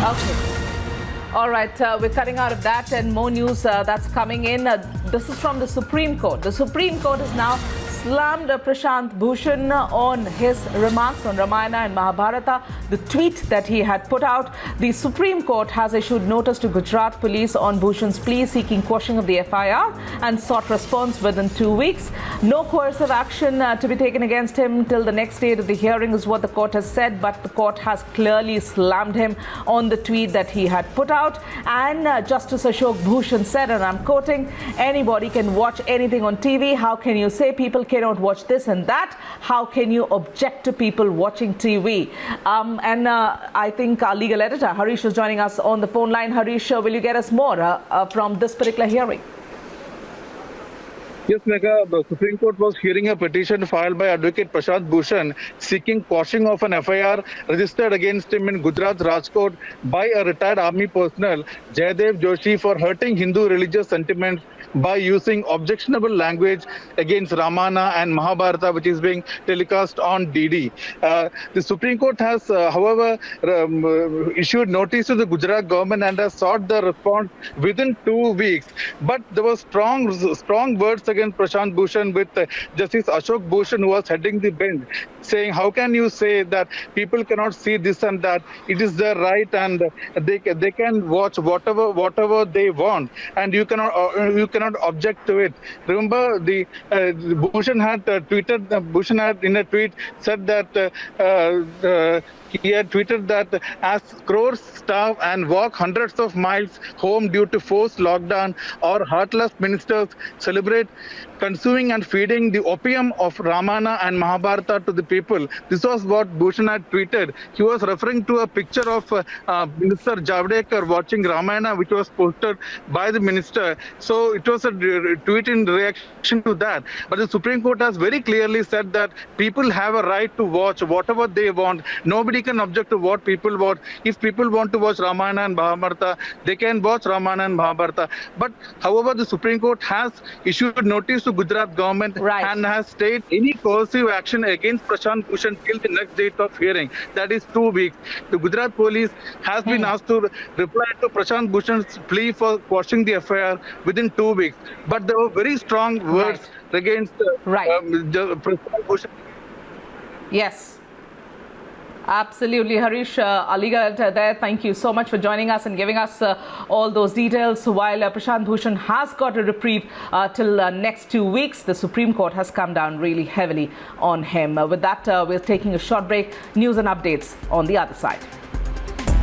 Okay. All right, we're cutting out of that and more news that's coming in. This is from the Supreme Court. The Supreme Court has now slammed Prashant Bhushan on his remarks on Ramayana and Mahabharata, the tweet that he had put out. The Supreme Court has issued notice to Gujarat Police on Bhushan's plea seeking quashing of the FIR and sought response within 2 weeks. No coercive action to be taken against him till the next date of the hearing is what the court has said, but the court has clearly slammed him on the tweet that he had put out. And Justice Ashok Bhushan said, and I'm quoting, "Anybody can watch anything on TV. How can you say people cannot watch this and that? How can you object to people watching TV?" I think our legal editor, Harish, is joining us on the phone line. Harish, will you get us more from this particular hearing? Yes, Megha, the Supreme Court was hearing a petition filed by Advocate Prashant Bhushan seeking quashing of an FIR registered against him in Gujarat, Rajkot by a retired army personnel, Jaydev Joshi, for hurting Hindu religious sentiments by using objectionable language against Ramayana and Mahabharata, which is being telecast on DD. The Supreme Court has, however, issued notice to the Gujarat government and has sought the response within 2 weeks. But there were strong words against Prashant Bhushan with Justice Ashok Bhushan, who was heading the bench, saying, "How can you say that people cannot see this and that? It is their right, and they can watch whatever they want, and you cannot object to it." Remember, the Bhushan had tweeted. Bhushan had in a tweet said that. He had tweeted that as crores starve and walk hundreds of miles home due to forced lockdown, or heartless ministers celebrate consuming and feeding the opium of Ramayana and Mahabharata to the people. This was what Bhushan had tweeted. He was referring to a picture of Minister Javadekar watching Ramayana, which was posted by the minister. So it was a tweet in reaction to that. But the Supreme Court has very clearly said that people have a right to watch whatever they want. Nobody can object to what people want. If people want to watch Ramayana and Mahabharata, they can watch Ramayana and Mahabharata. But however, the Supreme Court has issued notice to Gujarat government and has stated any coercive action against Prashant Bhushan till the next date of hearing, that is 2 weeks. The Gujarat police has been asked to reply to Prashant Bhushan's plea for quashing the FIR within 2 weeks. But there were very strong words against Prashant Bhushan. Yes. Absolutely, Harish, our legal editor there. Thank you so much for joining us and giving us all those details. While Prashant Bhushan has got a reprieve till next 2 weeks, the Supreme Court has come down really heavily on him. With that, we're taking a short break. News and updates on the other side.